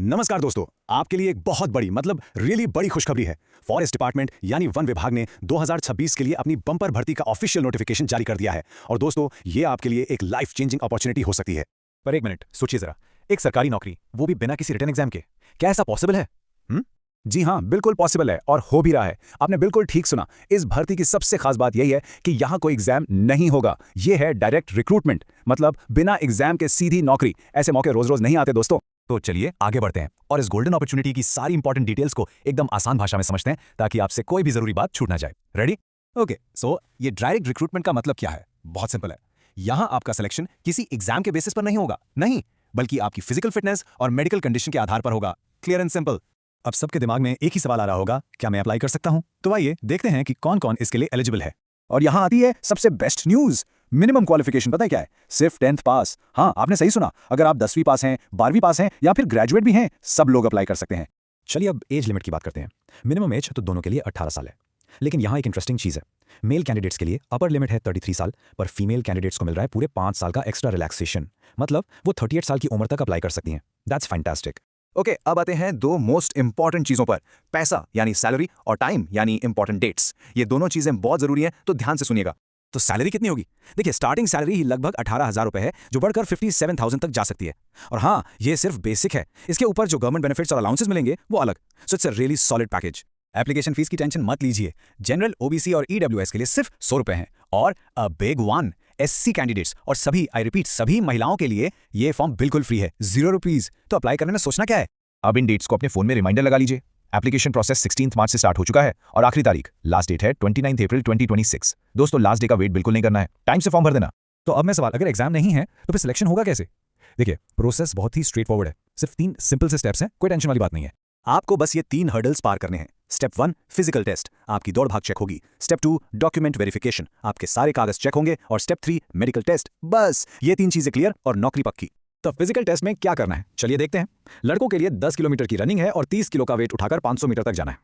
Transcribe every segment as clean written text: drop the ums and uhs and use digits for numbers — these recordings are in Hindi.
नमस्कार दोस्तों, आपके लिए एक बहुत बड़ी रियली बड़ी खुशखबरी है। फॉरेस्ट डिपार्टमेंट यानी वन विभाग ने 2026 के लिए अपनी बम्पर भर्ती का ऑफिशियल नोटिफिकेशन जारी कर दिया है। और दोस्तों, ये आपके लिए एक लाइफ चेंजिंग अपॉर्चुनिटी हो सकती है। पर एक मिनट सोचिए जरा, एक सरकारी नौकरी, वो भी बिना किसी रिटन एग्जाम के, क्या ऐसा पॉसिबल है? जी हाँ, बिल्कुल पॉसिबल है और हो भी रहा है। आपने बिल्कुल ठीक सुना। इस भर्ती की सबसे खास बात यही है कि यहाँ कोई एग्जाम नहीं होगा। ये है डायरेक्ट रिक्रूटमेंट, मतलब बिना एग्जाम के सीधी नौकरी। ऐसे मौके रोज रोज नहीं आते दोस्तों। तो चलिए आगे बढ़ते हैं और इस गोल्डन अपॉर्चुनिटी की सारी इंपॉर्टेंट डिटेल्स को एकदम आसान भाषा में समझते हैं, ताकि आपसे कोई भी जरूरी बात छूट ना जाए। रेडी? ओके, सो ये डायरेक्ट रिक्रूटमेंट का मतलब क्या है? बहुत सिंपल है। यहाँ आपका सिलेक्शन किसी एग्जाम के बेसिस पर नहीं होगा, नहीं, बल्कि आपकी फिजिकल फिटनेस और मेडिकल कंडीशन के आधार पर होगा। Clear and simple. अब सबके दिमाग में एक ही सवाल आ रहा होगा, क्या मैं अप्लाई कर सकता हूं? तो आइए देखते हैं कि कौन कौन इसके लिए एलिजिबल है। और यहां आती है सबसे बेस्ट न्यूज। मिनिमम क्वालिफिकेशन पता है क्या है? सिर्फ 10th पास। हाँ, आपने सही सुना। अगर आप 10वीं पास हैं, 12वीं पास हैं या फिर ग्रेजुएट भी हैं, सब लोग अप्लाई कर सकते हैं। चलिए अब एज लिमिट की बात करते हैं। मिनिमम एज तो दोनों के लिए 18 साल है, लेकिन यहाँ एक इंटरेस्टिंग चीज है। मेल कैंडिडेट्स के लिए अपर लिमिट है 33 साल, पर फीमेल कैंडिडेट्स को मिल रहा है पूरे 5 साल का एक्स्ट्रा रिलैक्सेशन। मतलब वो 38 साल की उम्र तक अप्लाई कर सकती हैं। That's fantastic. ओके, अब आते हैं दो मोस्ट इंपॉर्टेंट चीजों पर, पैसा यानी सैलरी और टाइम यानी इंपॉर्टेंट डेट्स। ये दोनों चीजें बहुत जरूरी हैं, तो ध्यान से सुनिएगा। तो सैलरी कितनी होगी? देखिए, स्टार्टिंग सैलरी ही लगभग 18,000 रुपए है, जो बढ़कर 57,000 तक जा सकती है। और हाँ, ये सिर्फ बेसिक है। इसके ऊपर जो गवर्नमेंट बेनिफिट्स और अलाउंसेस मिलेंगे वो अलग। So it's a really solid package. Application fees की टेंशन मत लीजिए। जनरल, ओबीसी और ईडब्ल्यूएस के लिए सिर्फ 100 रुपए हैं। और a big one, SC candidates और सभी, आई रिपीट, सभी महिलाओं के लिए ये फॉर्म बिल्कुल फ्री है, 0 रुपीज। तो अप्लाई करने में सोचना क्या है? अब इन डेट्स को अपने फोन में रिमाइंडर लगा लीजिए। एप्लीकेशन प्रोसेस 16 मार्च से स्टार्ट हो चुका है और आखिरी तारीख, लास्ट डेट है 29 अप्रैल 2026। दोस्तों, लास्ट डे का वेट बिल्कुल नहीं करना है, टाइम से फॉर्म भर देना। तो अब मैं सवाल, अगर एग्जाम नहीं है तो फिर सिलेक्शन होगा कैसे? देखिए, प्रोसेस बहुत ही स्ट्रेट फॉरवर्ड है। सिर्फ 3 सिंपल से स्टेप्स हैं, कोई टेंशन वाली बात नहीं है। आपको बस ये 3 हर्डल्स पार करने हैं। स्टेप 1, फिजिकल टेस्ट, आपकी दौड़ भाग चेक होगी। स्टेप 2, डॉक्यूमेंट वेरिफिकेशन, आपके सारे कागज चेक होंगे। और स्टेप 3, मेडिकल टेस्ट। बस ये 3 चीजें क्लियर और नौकरी पक्की। तो फिजिकल टेस्ट में क्या करना है, चलिए देखते हैं। लड़कों के लिए 10 किलोमीटर की रनिंग है और 30 किलो का वेट उठाकर 500 मीटर तक जाना है।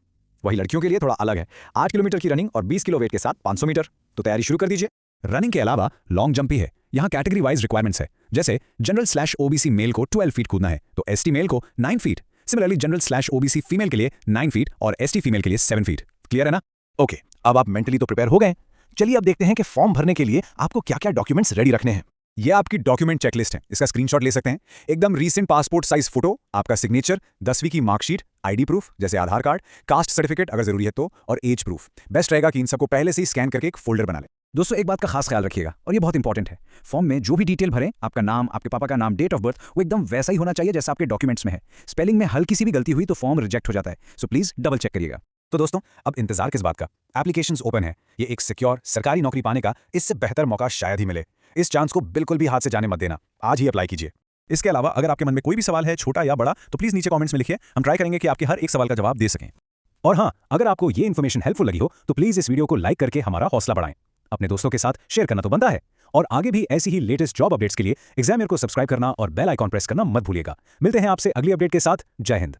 वही लड़कियों के लिए थोड़ा अलग है, 8 किलोमीटर की रनिंग और 20 किलो वेट के साथ 500 मीटर। तो तैयारी शुरू कर दीजिए। रनिंग के अलावा लॉन्ग जंप भी है। यहाँ कैटेगरी वाइज रिक्वायरमेंट्स है, जैसे जनरल/ओबीसी मेल को 12 फीट कूदना है, तो एसटी मेल को 9 फीट। सिमिलरली जनरल/ओबीसी फीमेल के लिए 9 फीट और एसटी फीमेल के लिए 7 फीट। क्लियर है ना? ओके, अब आप मेंटली तो प्रिपेयर हो गए। चलिए अब देखते हैं कि फॉर्म भरने के लिए आपको क्या क्या डॉक्यूमेंट्स रेडी रखने हैं। ये आपकी डॉक्यूमेंट चेकलिस्ट है, इसका स्क्रीनशॉट ले सकते हैं। एकदम रीसेंट पासपोर्ट साइज फोटो, आपका सिग्नेचर, 10वीं की मार्कशीट, आईडी प्रूफ जैसे आधार कार्ड, कास्ट सर्टिफिकेट अगर जरूरी है तो, और एज प्रूफ। बेस्ट रहेगा कि इन सबको पहले से ही स्कैन करके एक फोल्डर बना लें। दोस्तों, एक बात का खास ख्याल रखिएगा और ये बहुत इंपॉर्टेंट है। फॉर्म में जो भी डिटेल भरें, आपका नाम, आपके पापा का नाम, डेट ऑफ बर्थ, वो एकदम वैसा ही होना चाहिए जैसा आपके डॉक्यूमेंट्स में है। स्पेलिंग में हल्की सी भी गलती हुई तो फॉर्म रिजेक्ट हो जाता है, सो प्लीज डबल चेक करिएगा। तो दोस्तों, अब इंतजार किस बात का? एप्लीकेशंस ओपन है। ये एक सिक्योर सरकारी नौकरी पाने का इससे बेहतर मौका शायद ही मिले। इस चांस को बिल्कुल भी हाथ से जाने मत देना। आज ही अप्लाई कीजिए। इसके अलावा अगर आपके मन में कोई भी सवाल है, छोटा या बड़ा, तो प्लीज नीचे कमेंट्स में लिखिए। हम ट्राई करेंगे कि आपके हर एक सवाल का जवाब दे सकें। और हाँ, अगर आपको ये इन्फॉर्मेशन हेल्पफुल लगी हो तो प्लीज इस वीडियो को लाइक करके हमारा हौसला बढ़ाएं। अपने दोस्तों के साथ शेयर करना तो बनता है। और आगे भी ऐसी ही लेटेस्ट जॉब अपडेट्स के लिए एग्जामियर को सब्सक्राइब करना और बेल आइकॉन प्रेस करना मत भूलिएगा। मिलते हैं आपसे अगली अपडेट के साथ। जय हिंद।